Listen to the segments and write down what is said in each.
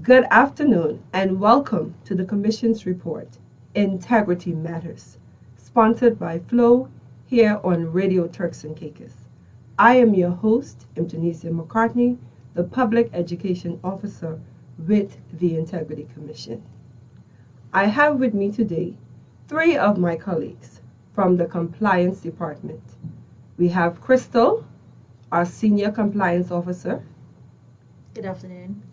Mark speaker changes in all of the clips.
Speaker 1: Good afternoon and welcome to the Commission's report, Integrity Matters, sponsored by Flow here on Radio Turks and Caicos. I am your host, Imtunisia McCartney, the Public Education Officer with the Integrity Commission. I have with me today three of my colleagues from the Compliance Department. We have Crystal, our Senior Compliance Officer.
Speaker 2: Good afternoon.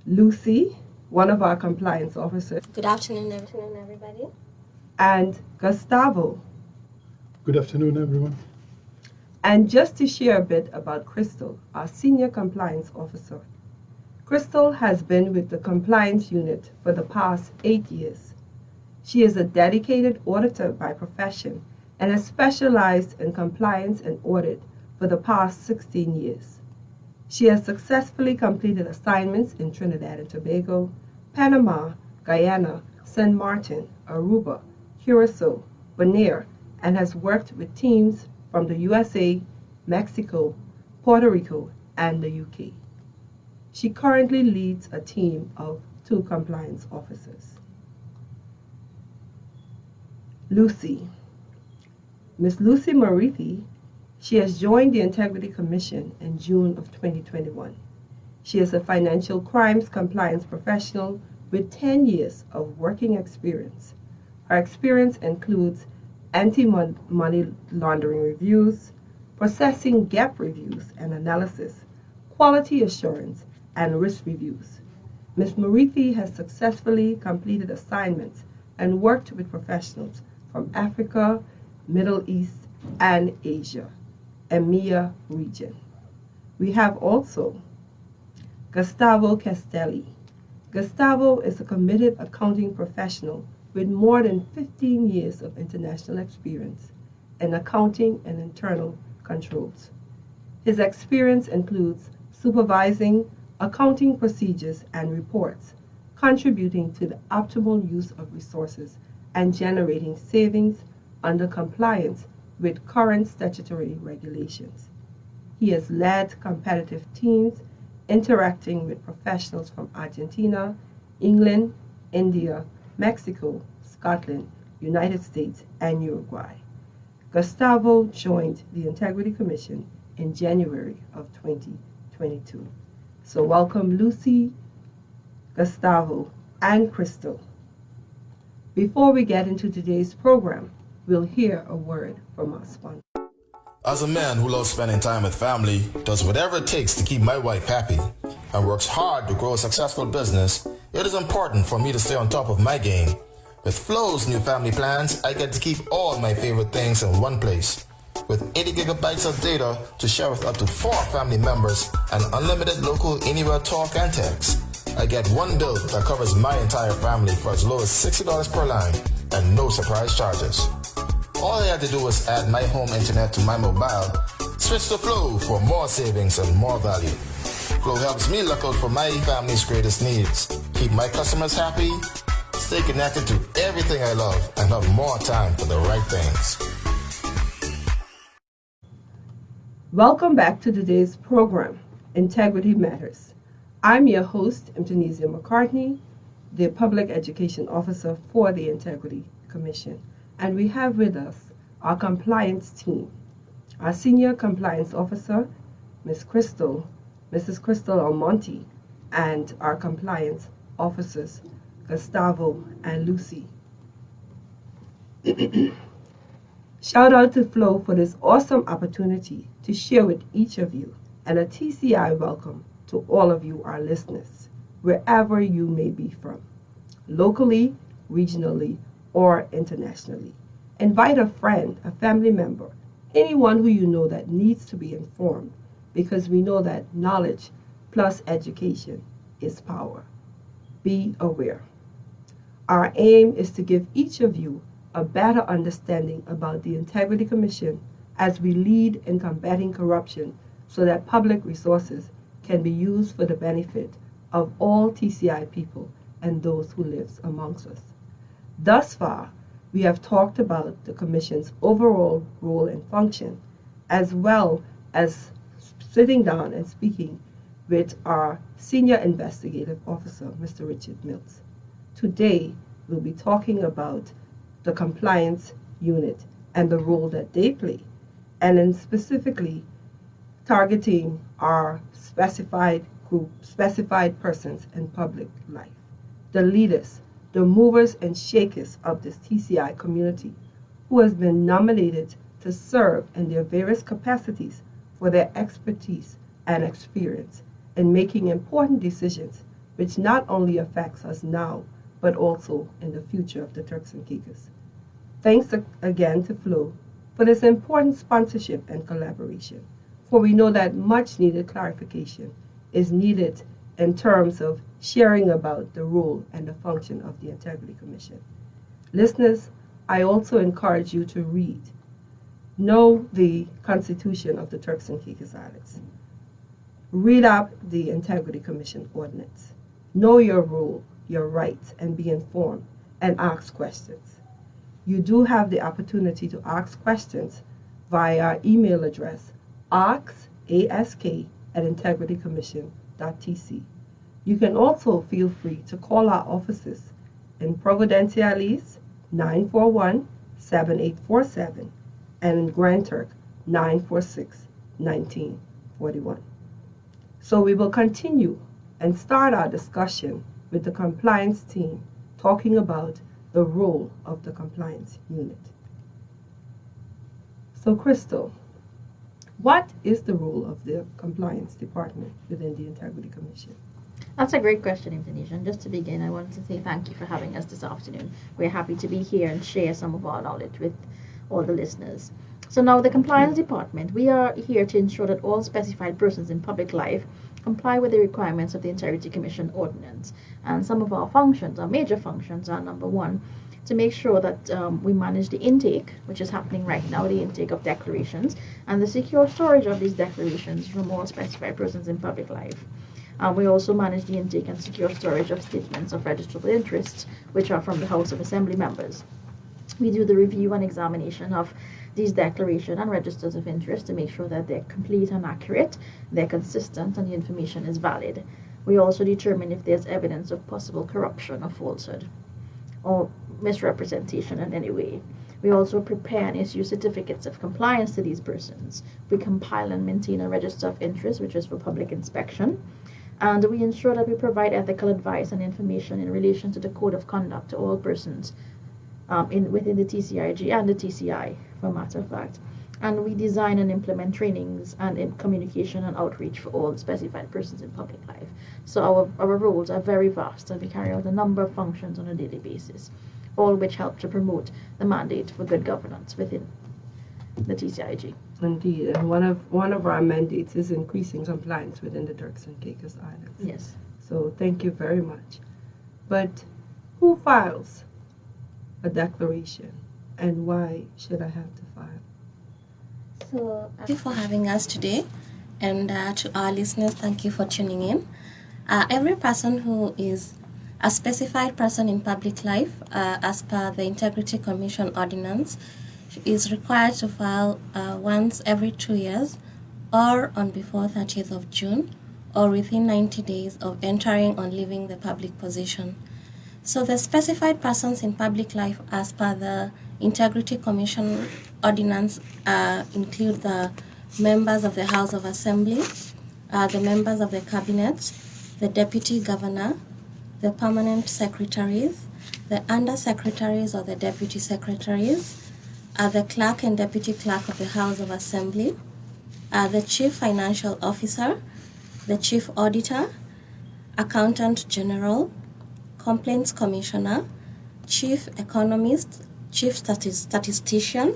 Speaker 1: Lucy, one of our compliance officers.
Speaker 3: Good afternoon, everybody.
Speaker 1: And Gustavo.
Speaker 4: Good afternoon, everyone.
Speaker 1: And just to share a bit about Crystal, our senior compliance officer. Crystal has been with the compliance unit for the past 8 years. She is a dedicated auditor by profession and has specialized in compliance and audit for the past 16 years. She has successfully completed assignments in Trinidad and Tobago, Panama, Guyana, St. Martin, Aruba, Curacao, Bonaire, and has worked with teams from the USA, Mexico, Puerto Rico, and the UK. She currently leads a team of 2 compliance officers. Lucy. Miss Lucy Marithi. She has joined the Integrity Commission in June of 2021. She is a financial crimes compliance professional with 10 years of working experience. Her experience includes anti-money laundering reviews, processing gap reviews and analysis, quality assurance, and risk reviews. Ms. Marithi has successfully completed assignments and worked with professionals from Africa, Middle East, and Asia. EMEA region. We have also Gustavo Castelli. Gustavo is a committed accounting professional with more than 15 years of international experience in accounting and internal controls. His experience includes supervising accounting procedures and reports, contributing to the optimal use of resources, and generating savings under compliance with current statutory regulations. He has led competitive teams interacting with professionals from Argentina, England, India, Mexico, Scotland, United States, and Uruguay. Gustavo joined the Integrity Commission in January of 2022. So welcome Lucy, Gustavo, and Crystal. Before we get into today's program, we'll hear a word from our sponsor.
Speaker 5: As a man who loves spending time with family, does whatever it takes to keep my wife happy, and works hard to grow a successful business, it is important for me to stay on top of my game. With Flow's new family plans, I get to keep all my favorite things in one place. With 80 gigabytes of data to share with up to 4 family members and unlimited local anywhere talk and text, I get one bill that covers my entire family for as low as $60 per line and no surprise charges. All I had to do was add my home internet to my mobile, switch to Flow for more savings and more value. Flow helps me look out for my family's greatest needs, keep my customers happy, stay connected to everything I love, and have more time for the right things.
Speaker 1: Welcome back to today's program, Integrity Matters. I'm your host, Imtunisia McCartney, the Public Education Officer for the Integrity Commission. And we have with us our compliance team, our Senior Compliance Officer, Mrs. Crystal Almonte, and our compliance officers, Gustavo and Lucy. Shout out to Flo for this awesome opportunity to share with each of you, and a TCI welcome to all of you, our listeners, wherever you may be from, locally, regionally, or internationally. Invite a friend, a family member, anyone who you know that needs to be informed, because we know that knowledge plus education is power. Be aware. Our aim is to give each of you a better understanding about the Integrity Commission as we lead in combating corruption so that public resources can be used for the benefit of all TCI people and those who live amongst us. Thus far, we have talked about the Commission's overall role and function, as well as sitting down and speaking with our Senior Investigative Officer, Mr. Richard Mills. Today, we'll be talking about the compliance unit and the role that they play, and then specifically targeting our specified group, specified persons in public life, the leaders, the movers and shakers of this TCI community who has been nominated to serve in their various capacities for their expertise and experience in making important decisions which not only affects us now, but also in the future of the Turks and Caicos. Thanks again to Flo for this important sponsorship and collaboration, for we know that much needed clarification is needed in terms of sharing about the role and the function of the Integrity Commission. Listeners, I also encourage you to read. Know the Constitution of the Turks and Caicos Islands. Read up the Integrity Commission ordinance. Know your role, your rights, and be informed, and ask questions. You do have the opportunity to ask questions via our email address, ask@integritycommission.tc. You can also feel free to call our offices in Providenciales 941-7847 and in Grand Turk 946-1941. So we will continue and start our discussion with the compliance team talking about the role of the compliance unit. So Crystal, what is the role of the compliance department within the Integrity Commission?
Speaker 2: That's a great question, Indonesia. And just to begin, I wanted to say thank you for having us this afternoon. We're happy to be here and share some of our knowledge with all the listeners. So now the compliance department, we are here to ensure that all specified persons in public life comply with the requirements of the Integrity Commission ordinance. And some of our functions, our major functions, are number one, to make sure that we manage the intake, which is happening right now, the intake of declarations, and the secure storage of these declarations from all specified persons in public life. We also manage the intake and secure storage of statements of registrable interests, which are from the House of Assembly members. We do the review and examination of these declarations and registers of interest to make sure that they're complete and accurate, they're consistent, and the information is valid. We also determine if there's evidence of possible corruption or falsehood or misrepresentation in any way. We also prepare and issue certificates of compliance to these persons. We compile and maintain a register of interest, which is for public inspection. And we ensure that we provide ethical advice and information in relation to the code of conduct to all persons within the TCIG and the TCI, for a matter of fact. And we design and implement trainings and in communication and outreach for all specified persons in public life. So our roles are very vast, and we carry out a number of functions on a daily basis, all which help to promote the mandate for good governance within the TCIG.
Speaker 1: Indeed, and one of our mandates is increasing compliance within the Turks and Caicos Islands.
Speaker 2: Yes.
Speaker 1: So thank you very much. But who files a declaration, and why should I have to file?
Speaker 3: So, thank you for having us today, and to our listeners, thank you for tuning in. Every person who is a specified person in public life, as per the Integrity Commission Ordinance, is required to file once every 2 years, or on before 30th of June, or within 90 days of entering or leaving the public position. So the specified persons in public life as per the Integrity Commission Ordinance include the members of the House of Assembly, the members of the Cabinet, the Deputy Governor, the Permanent Secretaries, the Under-Secretaries or the Deputy Secretaries, the Clerk and Deputy Clerk of the House of Assembly, the Chief Financial Officer, the Chief Auditor, Accountant General, Complaints Commissioner, Chief Economist, Chief Statistician,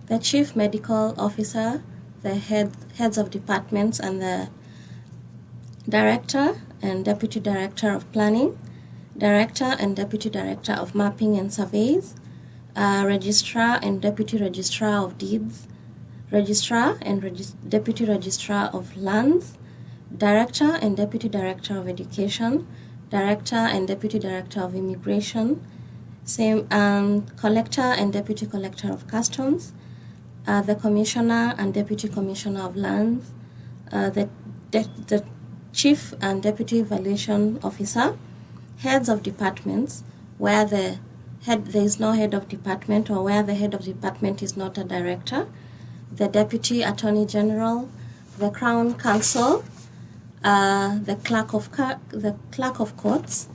Speaker 3: the Chief Medical Officer, the heads of departments, and the Director and Deputy Director of Planning, Director and Deputy Director of Mapping and Surveys, Registrar and Deputy Registrar of Deeds, Registrar and Deputy Registrar of Lands, Director and Deputy Director of Education, Director and Deputy Director of Immigration, Collector and Deputy Collector of Customs, the Commissioner and Deputy Commissioner of Lands, the chief and deputy evaluation officer, heads of departments where there is no head of department or where the head of department is not a director, the deputy attorney general, the crown counsel, the clerk of courts,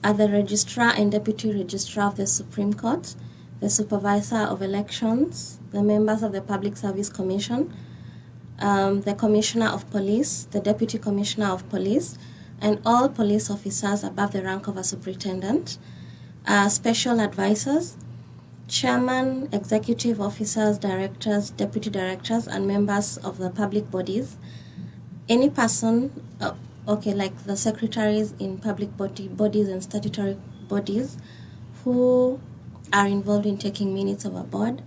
Speaker 3: the registrar and deputy registrar of the Supreme Court, the supervisor of elections, the members of the Public Service Commission, the commissioner of police, the deputy commissioner of police, and all police officers above the rank of a superintendent, special advisors, chairman, executive officers, directors, deputy directors, and members of the public bodies. Any person, like the secretaries in public bodies and statutory bodies who are involved in taking minutes of a board,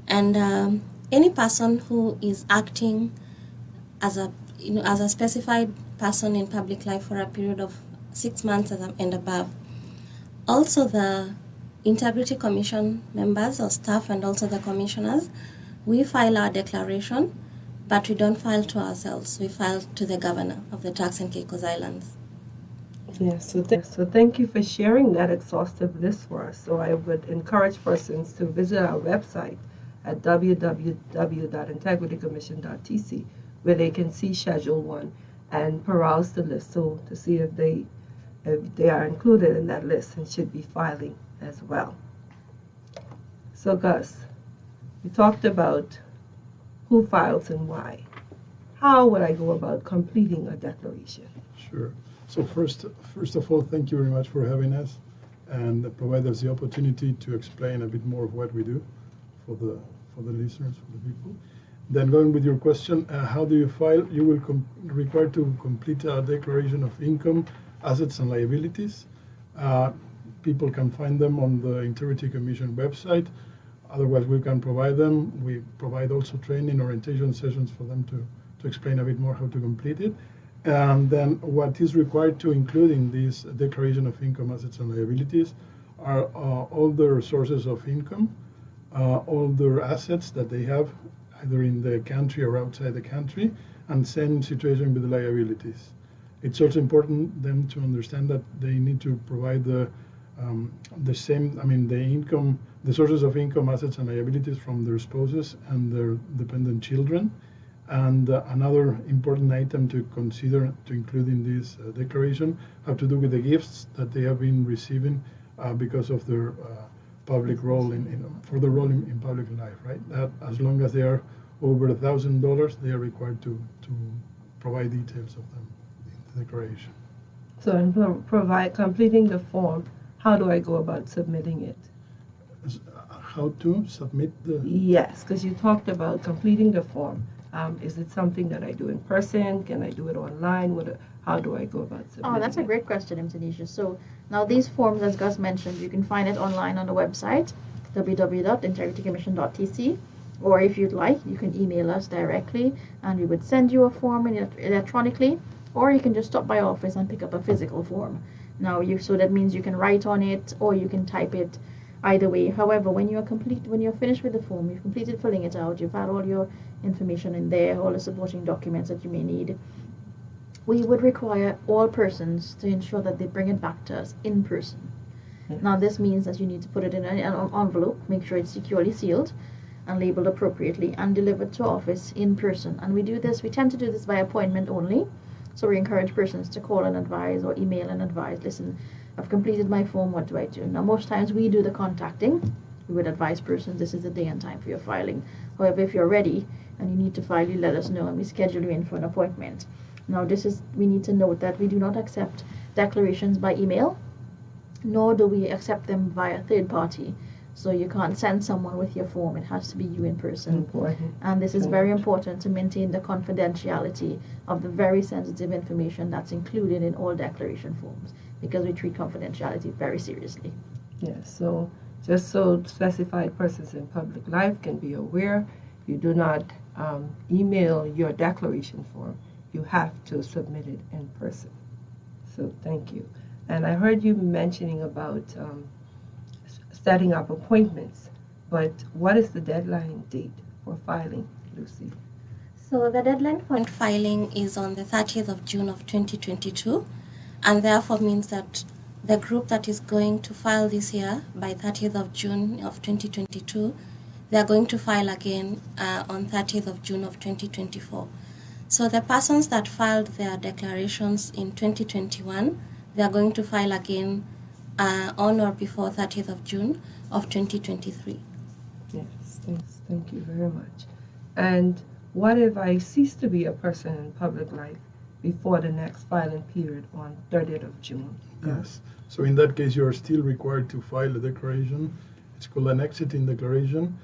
Speaker 3: and any person who is acting as a specified person in public life for a period of 6 months and above. Also, the Integrity Commission members or staff and also the commissioners, we file our declaration, but we don't file to ourselves. We file to the governor of the Turks and Caicos Islands.
Speaker 1: Yes, so thank you for sharing that exhaustive list for us. So I would encourage persons to visit our website at www.integritycommission.tc, where they can see Schedule 1 and peruse the list to see if they are included in that list and should be filing as well. So Gus, we talked about who files and why. How would I go about completing a declaration?
Speaker 4: Sure. So first of all, thank you very much for having us and provide us the opportunity to explain a bit more of what we do for the listeners, for the people. Then going with your question, how do you file? You will require to complete a declaration of income, assets, and liabilities. People can find them on the Integrity Commission website. Otherwise, we can provide them. We provide also training, orientation sessions for them to explain a bit more how to complete it. And then what is required to include in this declaration of income, assets, and liabilities are all their sources of income, all their assets that they have either in the country or outside the country, and same situation with the liabilities. It's also important them to understand that they need to provide the income, the sources of income, assets, and liabilities from their spouses and their dependent children. And another important item to consider to include in this declaration have to do with the gifts that they have been receiving because of their public role for the role in public life, right? That as long as they are over $1,000, they are required to provide details of them in the declaration.
Speaker 1: So in completing the form, how do I go about submitting it?
Speaker 4: How to submit the...
Speaker 1: Yes, because you talked about completing the form. Is it something that I do in person? Can I do it online? How do I go about submitting it?
Speaker 2: Oh, that's a great question, Tanisha. So now these forms, as Gus mentioned, you can find it online on the website, www.integritycommission.tc. Or if you'd like, you can email us directly and we would send you a form electronically, or you can just stop by our office and pick up a physical form. Now, so that means you can write on it or you can type it, either way. However, when you're finished with the form, you've completed filling it out, you've had all your information in there, all the supporting documents that you may need, we would require all persons to ensure that they bring it back to us in person. Yes. Now, this means that you need to put it in an envelope, make sure it's securely sealed and labeled appropriately, and delivered to office in person. And we tend to do this by appointment only. So we encourage persons to call and advise or email and advise, listen, I've completed my form, what do I do? Now, most times we do the contacting. We would advise persons, this is the day and time for your filing. However, if you're ready and you need to file, you let us know and we schedule you in for an appointment. Now, we need to note that we do not accept declarations by email, nor do we accept them via third party. So you can't send someone with your form. It has to be you in person.
Speaker 1: Important.
Speaker 2: And this is very important to maintain the confidentiality of the very sensitive information that's included in all declaration forms, because we treat confidentiality very seriously.
Speaker 1: Yes, so just so specified persons in public life can be aware, you do not email your declaration form. You have to submit it in person. So thank you. And I heard you mentioning about setting up appointments, but what is the deadline date for filing, Lucy?
Speaker 3: So the deadline for filing is on the 30th of June of 2022, and therefore means that the group that is going to file this year by 30th of June of 2022, they are going to file again on 30th of June of 2024. So the persons that filed their declarations in 2021, they are going to file again on or before 30th of June of 2023.
Speaker 1: Yes, thank you very much. And what if I cease to be a person in public life before the next filing period on 30th of June?
Speaker 4: Yes. So in that case, you are still required to file a declaration. It's called an exiting declaration.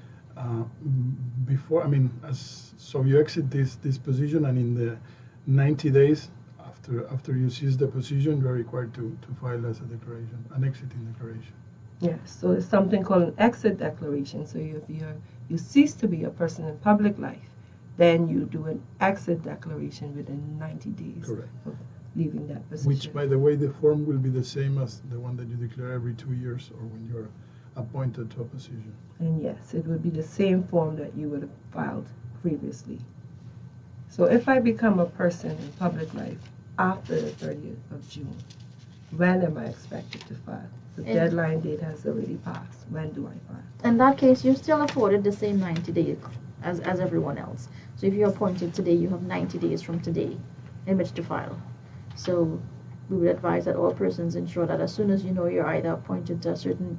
Speaker 4: So you exit this position, and in the 90 days after you cease the position, you are required to file as a declaration, an exiting declaration.
Speaker 1: Yes, so it's something called an exit declaration. So if you cease to be a person in public life, then you do an exit declaration within 90 days
Speaker 4: Correct.
Speaker 1: of leaving that position.
Speaker 4: Which, by the way, the form will be the same as the one that you declare every 2 years or when you're appointed to a position.
Speaker 1: And yes, it would be the same form that you would have filed previously. So if I become a person in public life after the 30th of June, when am I expected to file? The deadline date has already passed. When do I file?
Speaker 2: In that case, you're still afforded the same 90 days as everyone else. So if you're appointed today, you have 90 days from today in which to file. So we would advise that all persons ensure that as soon as you know you're either appointed to a certain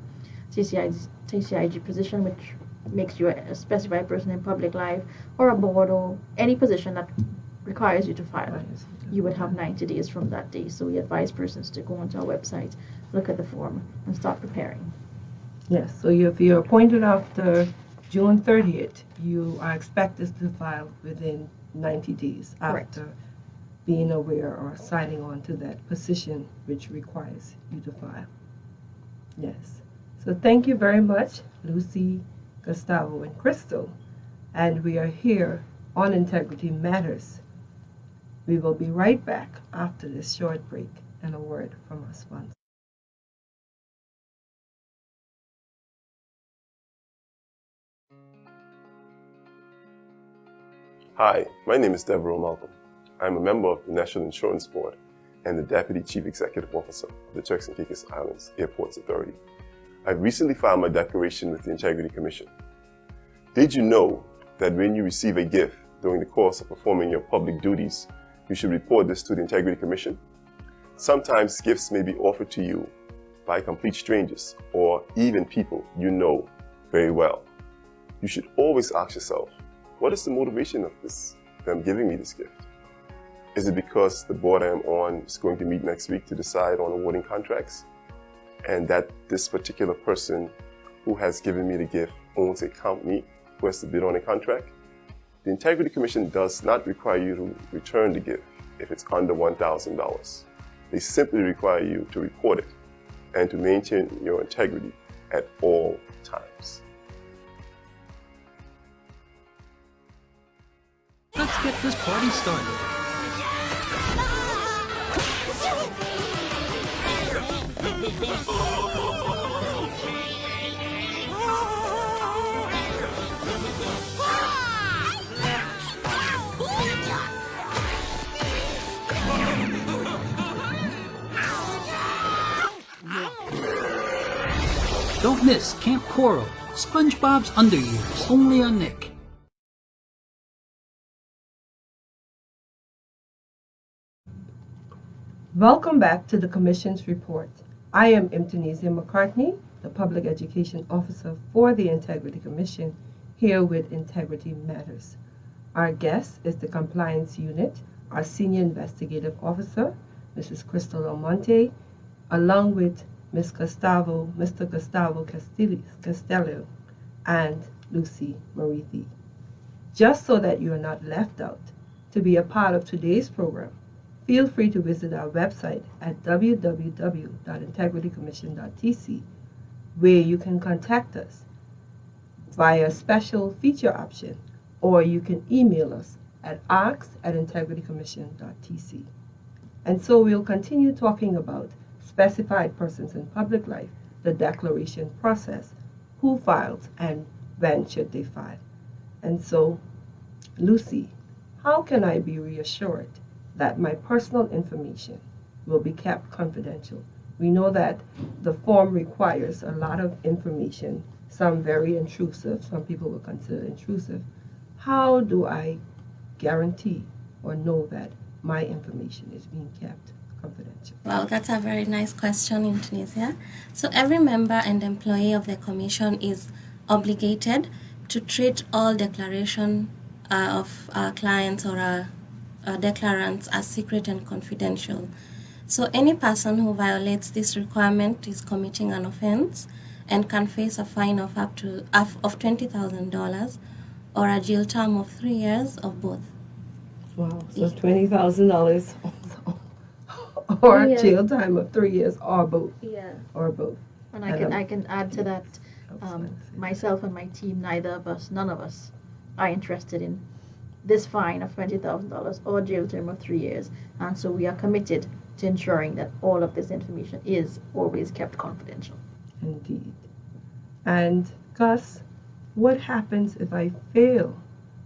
Speaker 2: TCIG position, which makes you a specified person in public life, or a board, or any position that requires you to file, you would have 90 days from that day. So we advise persons to go onto our website, look at the form, and start preparing.
Speaker 1: Yes, so if you're appointed after June 30th, you are expected to file within 90 days
Speaker 2: Correct.
Speaker 1: after being aware or signing on to that position which requires you to file. Yes. So thank you very much, Lucy, Gustavo, and Crystal. And we are here on Integrity Matters. We will be right back after this short break and a word from our sponsor.
Speaker 6: Hi, my name is Deborah Malcolm. I'm a member of the National Insurance Board and the Deputy Chief Executive Officer of the Turks and Caicos Islands Airports Authority. I recently filed my declaration with the Integrity Commission. Did you know that when you receive a gift during the course of performing your public duties, you should report this to the Integrity Commission? Sometimes gifts may be offered to you by complete strangers or even people you know very well. You should always ask yourself, what is the motivation of them giving me this gift? Is it because the board I am on is going to meet next week to decide on awarding contracts, and that this particular person who has given me the gift owns a company who has to bid on a contract? The Integrity Commission does not require you to return the gift if it's under $1,000. They simply require you to report it and to maintain your integrity at all times.
Speaker 7: Let's get this party started. Don't miss Camp Coral, SpongeBob's Underyears, only on Nick.
Speaker 1: Welcome back to the Commission's report. I am Imtanizia McCartney, the Public Education Officer for the Integrity Commission, here with Integrity Matters. Our guest is the Compliance Unit, our Senior Investigative Officer, Mrs. Crystal Almonte, along with Mr. Gustavo Castello, and Lucy Marithi. Just so that you are not left out, to be a part of today's program, feel free to visit our website at www.integritycommission.tc, where you can contact us via special feature option, or you can email us at ask@integritycommission.tc. And so we'll continue talking about specified persons in public life, the declaration process, who files, and when should they file. And so, Lucy, how can I be reassured that my personal information will be kept confidential? We know that the form requires a lot of information, some very intrusive, some people will consider intrusive. How do I guarantee or know that my information is being kept confidential?
Speaker 3: Wow, that's a very nice question in Tunisia. So every member and employee of the commission is obligated to treat all declaration of clients or declarants as secret and confidential. So any person who violates this requirement is committing an offense and can face a fine of up to of $20,000 or a jail term of 3 years or both.
Speaker 1: Wow, so $20,000 or a
Speaker 2: Yeah.
Speaker 1: jail time of 3 years or both.
Speaker 2: Yeah.
Speaker 1: Or both.
Speaker 2: And
Speaker 1: And,
Speaker 2: I can add to that,
Speaker 1: Absolutely.
Speaker 2: myself and my team, neither of us, none of us, are interested in this fine of $20,000 or jail term of 3 years, and so we are committed to ensuring that all of this information is always kept confidential.
Speaker 1: Indeed. And Gus, what happens if I fail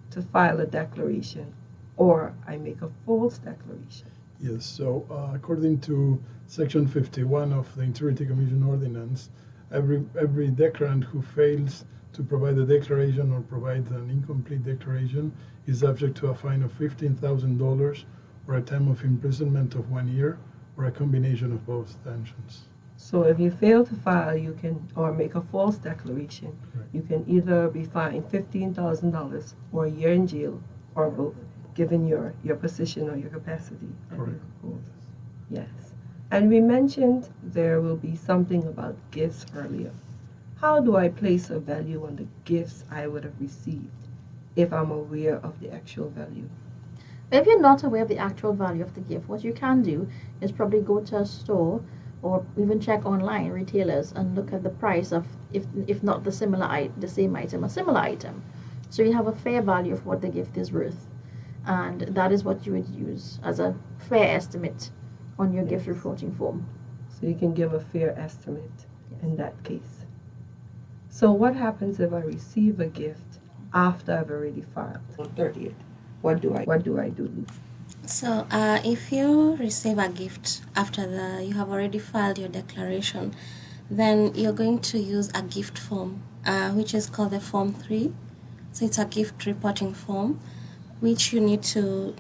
Speaker 1: to file a declaration or I make a false declaration?
Speaker 4: Yes, so according to Section 51 of the Integrity Commission Ordinance, every declarant who fails to provide a declaration or provide an incomplete declaration is subject to a fine of $15,000 or a term of imprisonment of 1 year or a combination of both sanctions.
Speaker 1: So if you fail to file, you can, or make a false declaration,
Speaker 4: Correct.
Speaker 1: you can either be fined $15,000 or a year in jail or both, given your position or your capacity. that you
Speaker 4: Correct.
Speaker 1: hold. Yes. And we mentioned there will be something about gifts earlier. How do I place a value on the gifts I would have received if I'm aware of the actual value?
Speaker 2: If you're not aware of the actual value of the gift, what you can do is probably go to a store or even check online, retailers, and look at the price of, if not the same item, a similar item. So you have a fair value of what the gift is worth. And that is what you would use as a fair estimate on your gift reporting form.
Speaker 1: So you can give a fair estimate in that case. So what happens if I receive a gift after I've already filed on 30th? What do I do?
Speaker 3: So if you receive a gift after you have already filed your declaration, then you're going to use a gift form, which is called the Form 3. So it's a gift reporting form, which you need to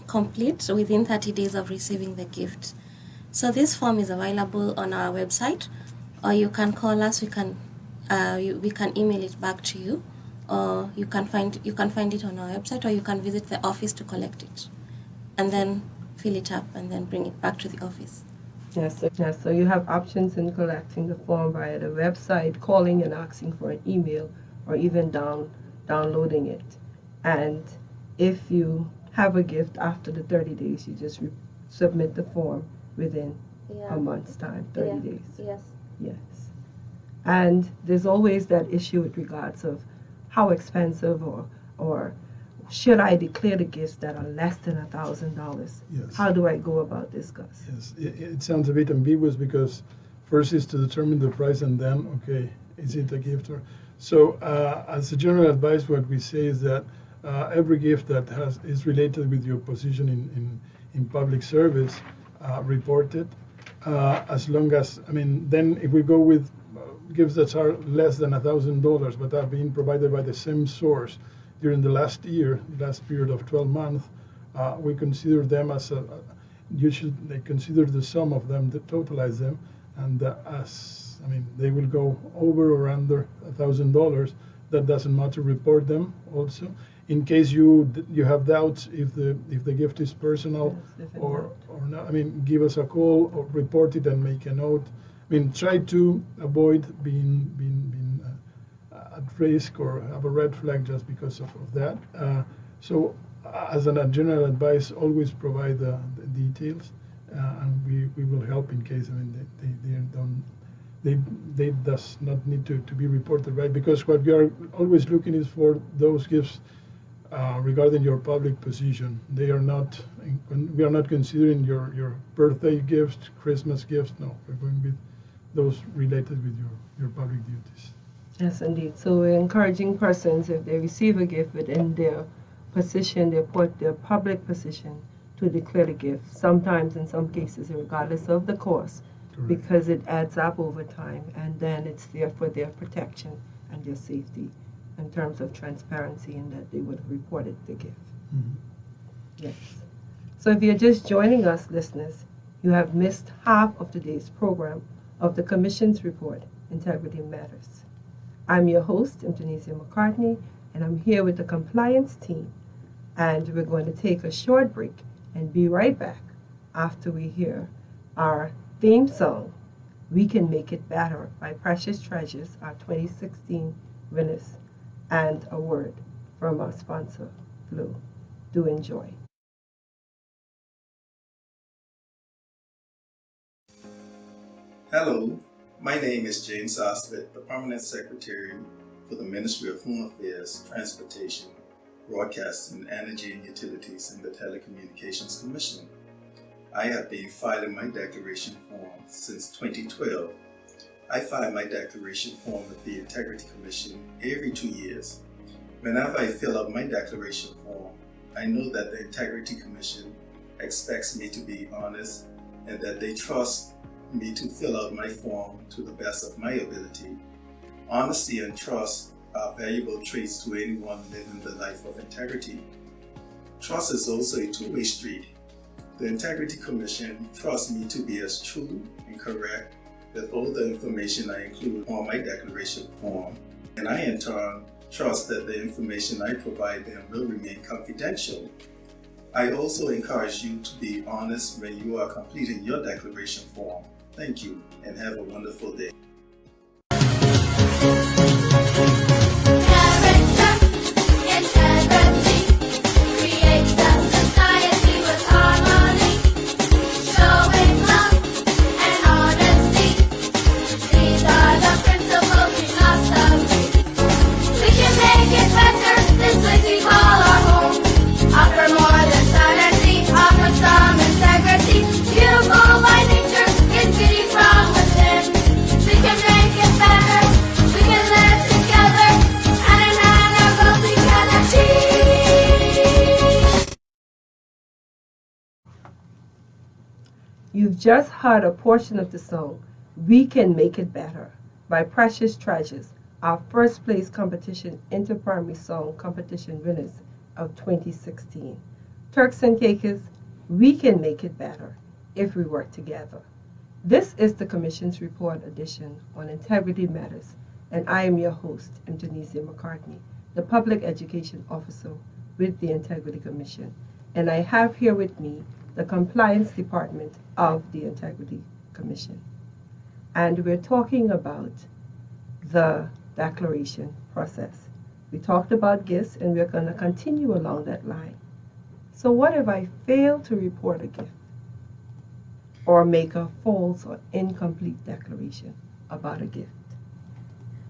Speaker 3: complete within 30 days of receiving the gift. So this form is available on our website, or you can call us. We can email it back to you, or you can find it on our website, or you can visit the office to collect it, and then fill it up and then bring it back to the office.
Speaker 1: Yes, so you have options in collecting the form via the website, calling and asking for an email, or even downloading it. And if you have a gift after the 30 days, you just submit the form within a month's time, 30 days.
Speaker 2: Yes.
Speaker 1: Yes. And there's always that issue with regards of how expensive or should I declare the gifts that are less than $1,000?
Speaker 4: Yes.
Speaker 1: How do I go about this, Gus?
Speaker 4: Yes, it sounds a bit ambiguous because first is to determine the price and then, okay, is it a gift or... So as a general advice, what we say is that every gift that is related with your position in public service, report it. As long as, then if we go with gifts that are less than $1,000 but are being provided by the same source during the last period of 12 months, we consider them as they consider the sum of them, totalize them, and they will go over or under $1,000. That doesn't matter. Report them also. In case you have doubts if the gift is personal or not, give us a call or report it and make a note. Try to avoid being at risk or have a red flag just because of that. So as a general advice, always provide the details, and we will help in case they does not need to be reported, right? Because what we are always looking is for those gifts regarding your public position. We are not considering your birthday gifts, Christmas gifts. No, we're going with those related with your public duties.
Speaker 1: Yes, indeed. So we're encouraging persons, if they receive a gift within their position, their public position to declare the gift, sometimes in some cases regardless of the cost,
Speaker 4: Correct.
Speaker 1: because it adds up over time, and then it's there for their protection and their safety in terms of transparency, and that they would have reported the gift.
Speaker 4: Mhm.
Speaker 1: Yes. So if you're just joining us, listeners, you have missed half of today's program of the Commission's report, Integrity Matters. I'm your host, Indonesia McCartney, and I'm here with the compliance team, and we're going to take a short break and be right back after we hear our theme song, We Can Make It Better by Precious Treasures, our 2016 winners, and a word from our sponsor, Flu. Do enjoy.
Speaker 8: Hello, my name is James Oslet, the Permanent Secretary for the Ministry of Home Affairs, Transportation, Broadcasting, Energy and Utilities, and the Telecommunications Commission. I have been filing my declaration form since 2012. I file my declaration form with the Integrity Commission every 2 years. Whenever I fill out my declaration form, I know that the Integrity Commission expects me to be honest and that they trust me to fill out my form to the best of my ability. Honesty and trust are valuable traits to anyone living the life of integrity. Trust is also a two-way street. The Integrity Commission trusts me to be as true and correct with all the information I include on my declaration form, and I in turn trust that the information I provide them will remain confidential. I also encourage you to be honest when you are completing your declaration form. Thank you, and have a wonderful day.
Speaker 1: You've just heard a portion of the song, We Can Make It Better, by Precious Treasures, our first place competition inter-primary song competition winners of 2016. Turks and Caicos, we can make it better if we work together. This is the Commission's Report edition on Integrity Matters, and I am your host, Indonesia McCartney, the Public Education Officer with the Integrity Commission. And I have here with me the Compliance Department of the Integrity Commission. And we're talking about the declaration process. We talked about gifts, and we're going to continue along that line. So what if I fail to report a gift or make a false or incomplete declaration about a gift?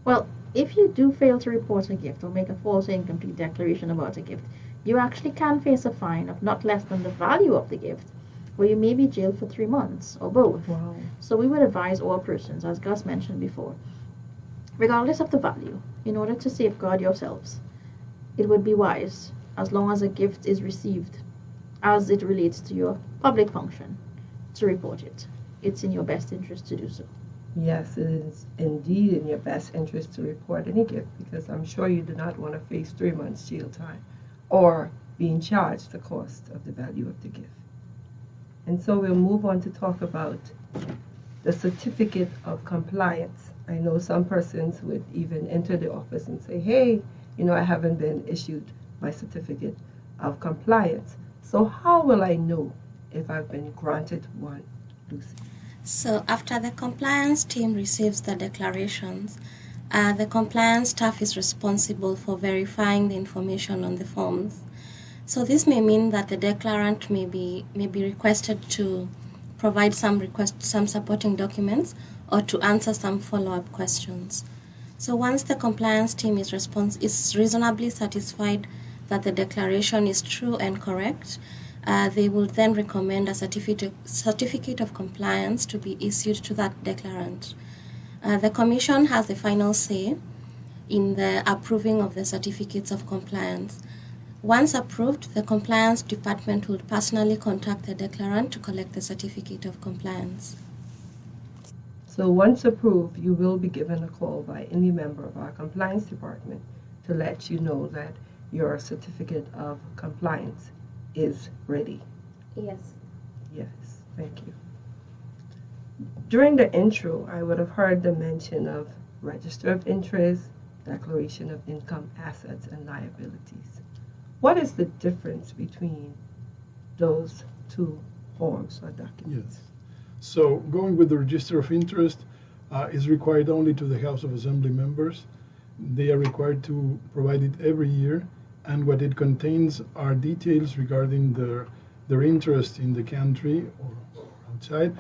Speaker 2: Well, if you do fail to report a gift or make a false or incomplete declaration about a gift, you actually can face a fine of not less than the value of the gift, or you may be jailed for 3 months, or both.
Speaker 1: Wow.
Speaker 2: So we would advise all persons, as Gus mentioned before, regardless of the value, in order to safeguard yourselves, it would be wise, as long as a gift is received as it relates to your public function, to report it. It's in your best interest to do so.
Speaker 1: Yes, it is indeed in your best interest to report any gift, because I'm sure you do not want to face 3 months jail time or being charged the cost of the value of the gift. And so we'll move on to talk about the certificate of compliance. I know some persons would even enter the office and say, hey, I haven't been issued my certificate of compliance. So how will I know if I've been granted one, Lucy?
Speaker 3: So after the compliance team receives the declarations, the compliance staff is responsible for verifying the information on the forms. So this may mean that the declarant may be requested to provide some supporting documents or to answer some follow-up questions. So once the compliance team is reasonably satisfied that the declaration is true and correct, they will then recommend a certificate of compliance to be issued to that declarant. The Commission has the final say in the approving of the certificates of compliance. Once approved, the compliance department will personally contact the declarant to collect the certificate of compliance.
Speaker 1: So once approved, you will be given a call by any member of our compliance department to let you know that your certificate of compliance is ready.
Speaker 2: Yes.
Speaker 1: Yes, thank you. During the intro, I would have heard the mention of register of interest, declaration of income, assets, and liabilities. What is the difference between those two forms or documents?
Speaker 4: Yes. So going with the register of interest is required only to the House of Assembly members. They are required to provide it every year, and what it contains are details regarding their interest in the country or outside.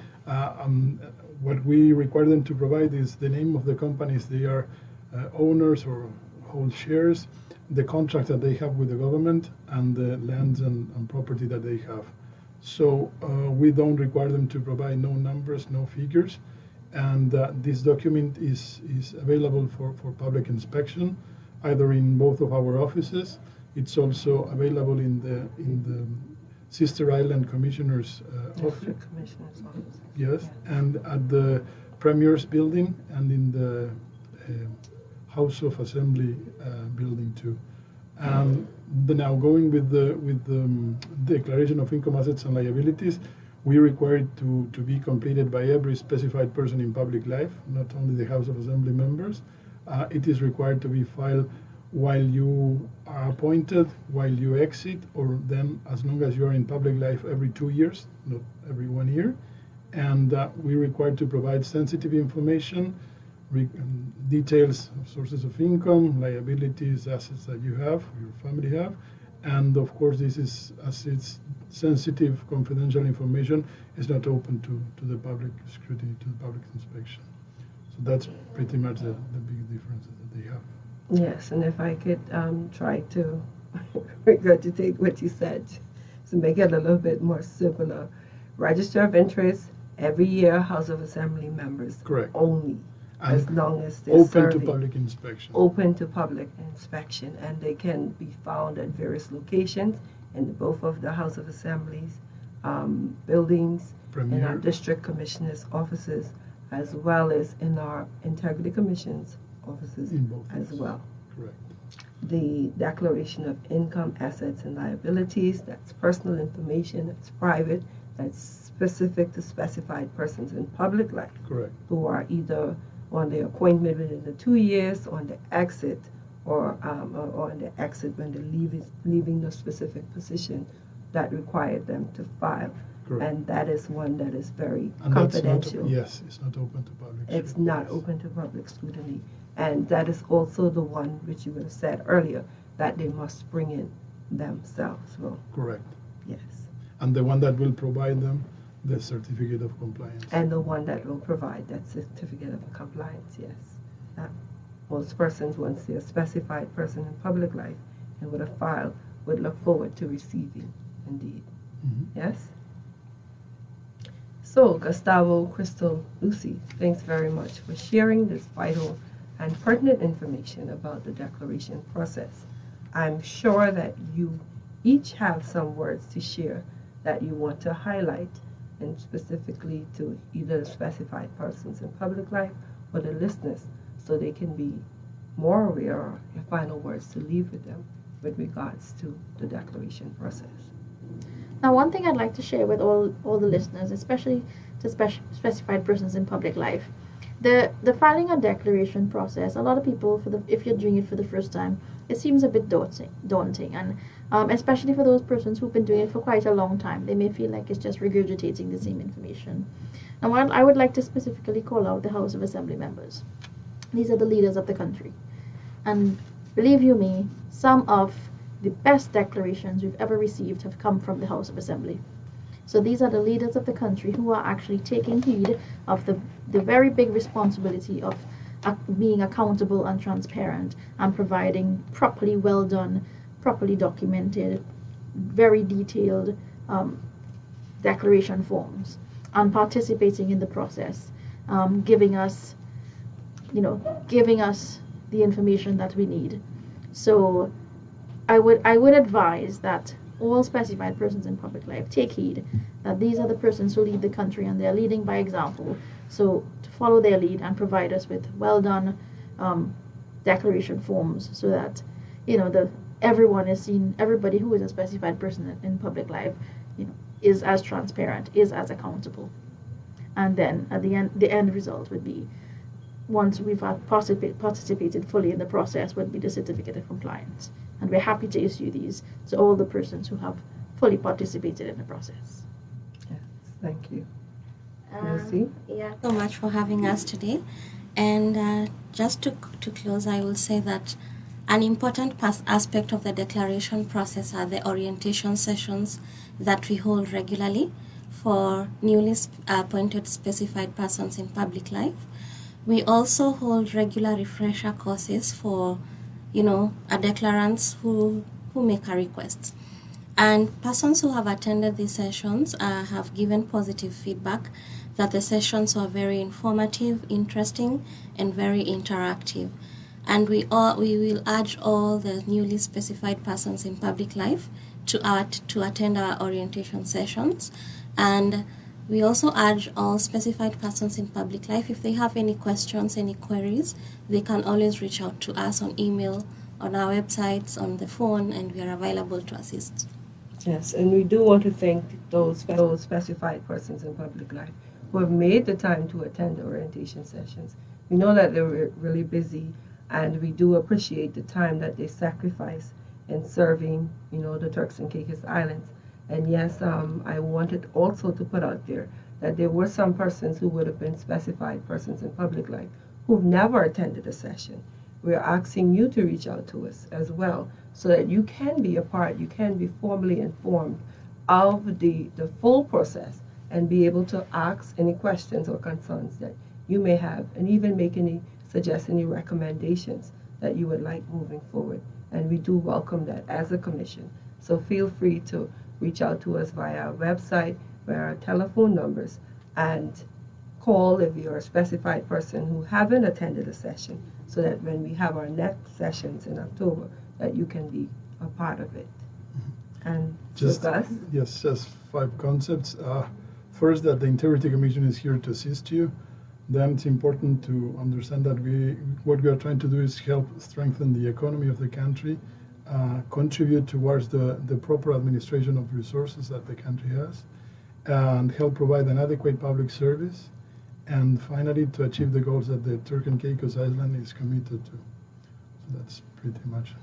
Speaker 4: What we require them to provide is the name of the companies they are owners or hold shares, the contract that they have with the government, and the lands and property that they have. So we don't require them to provide no numbers, no figures, and this document is available for public inspection, either in both of our offices. It's also available in the Sister Island Commissioner's office.
Speaker 1: Commissioner's office.
Speaker 4: Yes, and at the Premier's building and in the House of Assembly building too. Now going with the declaration of income, assets, and liabilities, we require it to be completed by every specified person in public life, not only the House of Assembly members. It is required to be filed while you are appointed, while you exit, or then as long as you are in public life every 2 years, not every 1 year. And we require to provide sensitive information, details of sources of income, liabilities, assets that you have, your family have. And of course, this is, as it's sensitive, confidential information, is not open to the public scrutiny, to the public inspection. So that's pretty much the big differences that they have.
Speaker 1: Yes, and if I could try to regurgitate what you said to make it a little bit more simpler. Register of interest, every year, House of Assembly members.
Speaker 4: Correct.
Speaker 1: Only,
Speaker 4: and
Speaker 1: as long as they're
Speaker 4: open
Speaker 1: serving.
Speaker 4: to public inspection.
Speaker 1: Open to public inspection, and they can be found at various locations in both of the House of Assemblies buildings, in our district commissioners' offices, as well as in our integrity commission's offices
Speaker 4: In both
Speaker 1: as
Speaker 4: offices.
Speaker 1: well.
Speaker 4: Correct.
Speaker 1: The declaration of income, assets, and liabilities, that's personal information, that's private, that's specific to specified persons in public life
Speaker 4: Correct.
Speaker 1: who are either on the appointment within the 2 years, on the exit, or on the exit when they're leaving the specific position that required them to file.
Speaker 4: Correct.
Speaker 1: And that is one that is very
Speaker 4: And
Speaker 1: confidential.
Speaker 4: yes, it's not open to public.
Speaker 1: It's not open to public scrutiny. And that is also the one which you would have said earlier, that they must bring in themselves. Well,
Speaker 4: Correct.
Speaker 1: yes.
Speaker 4: And the one that will provide them the certificate of compliance.
Speaker 1: And the one that will provide that certificate of compliance, yes. Most persons, once they're a specified person in public life and with a file, would look forward to receiving, indeed.
Speaker 4: Mhm.
Speaker 1: Yes? So, Gustavo, Crystal, Lucy, thanks very much for sharing this vital and pertinent information about the declaration process. I'm sure that you each have some words to share that you want to highlight, and specifically to either the specified persons in public life or the listeners, so they can be more aware of your final words to leave with them with regards to the declaration process.
Speaker 2: Now, one thing I'd like to share with all the listeners, especially to specified persons in public life, the filing a declaration process, a lot of people, if you're doing it for the first time, it seems a bit daunting, and especially for those persons who've been doing it for quite a long time, they may feel like it's just regurgitating the same information. Now, I would like to specifically call out the House of Assembly members. These are the leaders of the country, and believe you me, some of the best declarations we've ever received have come from the House of Assembly. So these are the leaders of the country who are actually taking heed of the very big responsibility of being accountable and transparent and providing properly well done, properly documented, very detailed declaration forms, and participating in the process, giving us the information that we need. So I would advise that all specified persons in public life take heed that these are the persons who lead the country and they're leading by example. So to follow their lead and provide us with well done declaration forms so that everyone is seen, everybody who is a specified person in public life, is as transparent, is as accountable. And then at the end result would be, once we've participated fully in the process, would be the certificate of compliance. And we're happy to issue these to all the persons who have fully participated in the process.
Speaker 1: Yes, thank you. Lucy?
Speaker 3: Yeah, so much for having us today. And just to close, I will say that an important aspect of the declaration process are the orientation sessions that we hold regularly for newly appointed specified persons in public life. We also hold regular refresher courses for, declarants who make a request. And persons who have attended these sessions have given positive feedback that the sessions were very informative, interesting, and very interactive. And we will urge all the newly specified persons in public life to attend our orientation sessions. And we also urge all specified persons in public life, if they have any questions, any queries, they can always reach out to us on email, on our websites, on the phone, and we are available to assist.
Speaker 1: Yes, and we do want to thank those specified persons in public life who have made the time to attend the orientation sessions. We know that they're really busy, and we do appreciate the time that they sacrifice in serving, the Turks and Caicos Islands. And yes, I wanted also to put out there that there were some persons who would have been specified persons in public life who've never attended a session. We're asking you to reach out to us as well so that you can be a part, you can be formally informed of the full process and be able to ask any questions or concerns that you may have and even suggest any recommendations that you would like moving forward. And we do welcome that as a commission. So feel free to reach out to us via our website, via our telephone numbers, and call if you're a specified person who haven't attended a session, so that when we have our next sessions in October, that you can be a part of it. And
Speaker 4: just 5 concepts. First, that the Integrity Commission is here to assist you. Then it's important to understand that what we are trying to do is help strengthen the economy of the country, contribute towards the proper administration of resources that the country has, and help provide an adequate public service, and finally to achieve the goals that the Turks and Caicos Island is committed to. So that's pretty much it.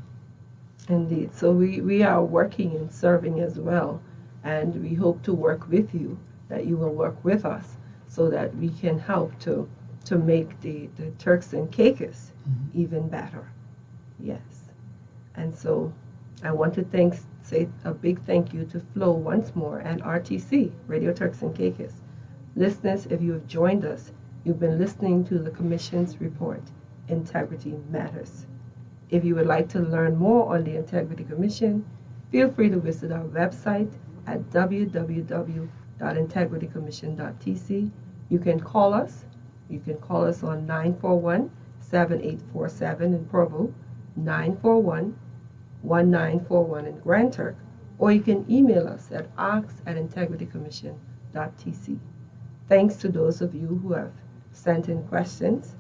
Speaker 1: Indeed. So we are working and serving as well, and we hope to work with you, that you will work with us, so that we can help to make the Turks and Caicos even better. Yes. And so I want to say a big thank you to Flow once more and RTC, Radio Turks and Caicos. Listeners, if you have joined us, you've been listening to the Commission's report, Integrity Matters. If you would like to learn more on the Integrity Commission, feel free to visit our website at www.integritycommission.tc. You can call us. You can call us on 941-7847 in Provo, 941-1941 in Grand Turk, or you can email us at ox@integritycommission.tc. Thanks to those of you who have sent in questions.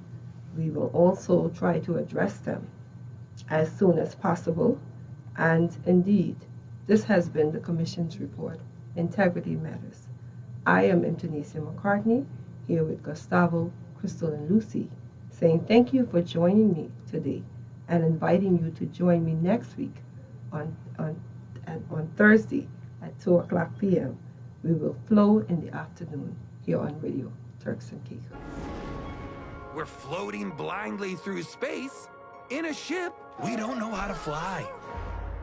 Speaker 1: We will also try to address them as soon as possible. And indeed, this has been the Commission's report, Integrity Matters. I am Imtanesia McCartney, here with Gustavo, Crystal, and Lucy, saying thank you for joining me today and inviting you to join me next week on Thursday at 2:00 p.m. We will flow in the afternoon here on Radio Turks and Caicos.
Speaker 9: We're floating blindly through space in a ship we don't know how to fly.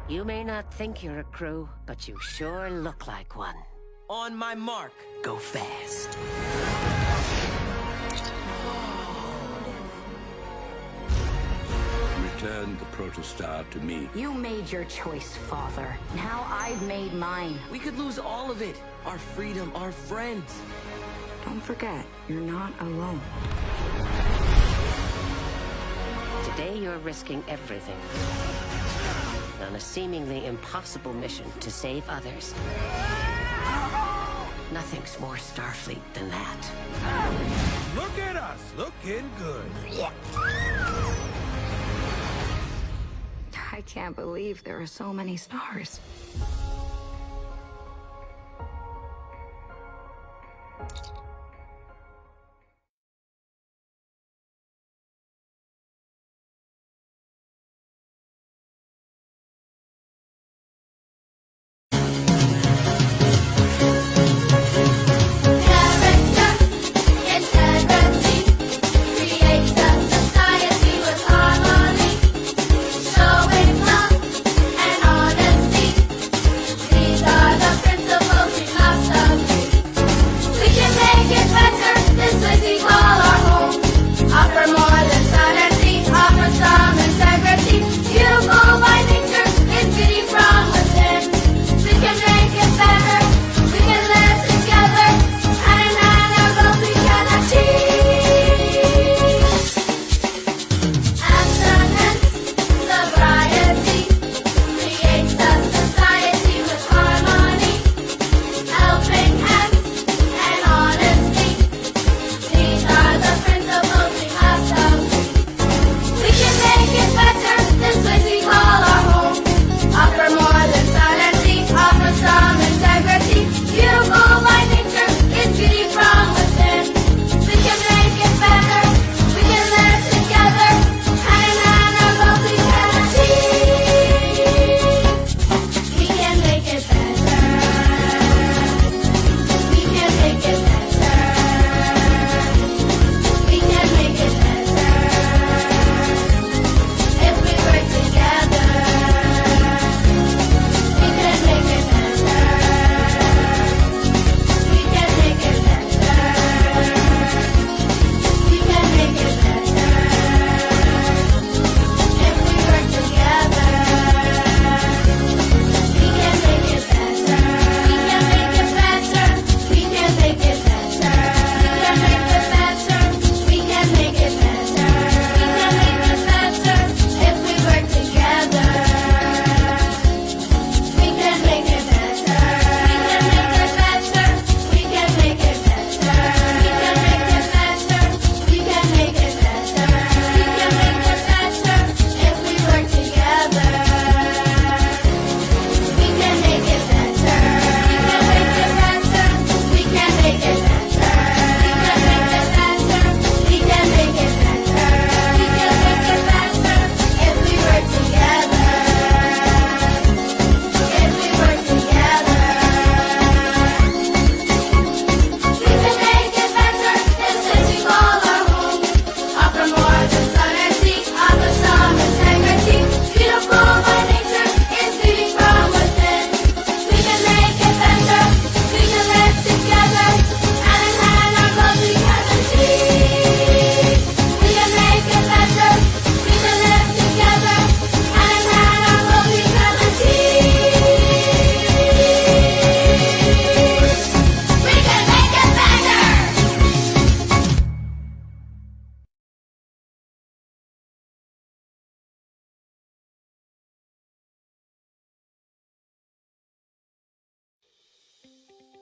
Speaker 10: You may not think you're a crew, but you sure look like one.
Speaker 11: On my mark.
Speaker 10: Go fast.
Speaker 12: Return the protostar to me.
Speaker 10: You made your choice, Father. Now I've made mine.
Speaker 11: We could lose all of it. Our freedom, our friends.
Speaker 10: Don't forget, you're not alone. Today you're risking everything. on a seemingly impossible mission to save others. Nothing's more Starfleet than that.
Speaker 9: Look at us, looking good.
Speaker 13: I can't believe there are so many stars.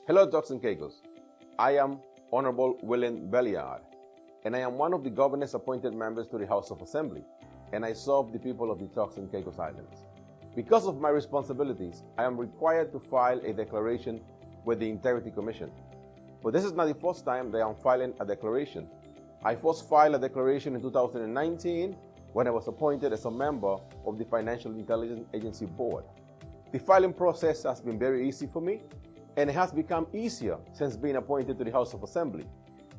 Speaker 14: Hello, Turks and Caicos. I am Honorable William Belliard, and I am one of the governor's appointed members to the House of Assembly, and I serve the people of the Turks and Caicos Islands. Because of my responsibilities, I am required to file a declaration with the Integrity Commission. But this is not the first time that I am filing a declaration. I first filed a declaration in 2019 when I was appointed as a member of the Financial Intelligence Agency Board. The filing process has been very easy for me, and it has become easier since being appointed to the House of Assembly.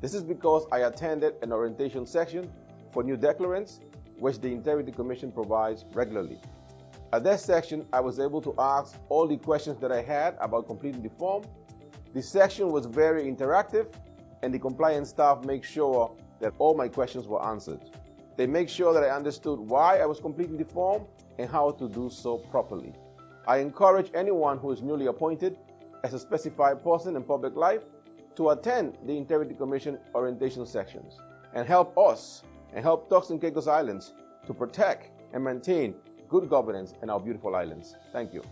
Speaker 14: This is because I attended an orientation session for new declarants, which the Integrity Commission provides regularly. At that section, I was able to ask all the questions that I had about completing the form. The section was very interactive, and the compliance staff made sure that all my questions were answered. They made sure that I understood why I was completing the form and how to do so properly. I encourage anyone who is newly appointed as a specified person in public life to attend the Integrity Commission orientation sections and help us and help Turks and Caicos Islands to protect and maintain good governance in our beautiful islands. Thank you.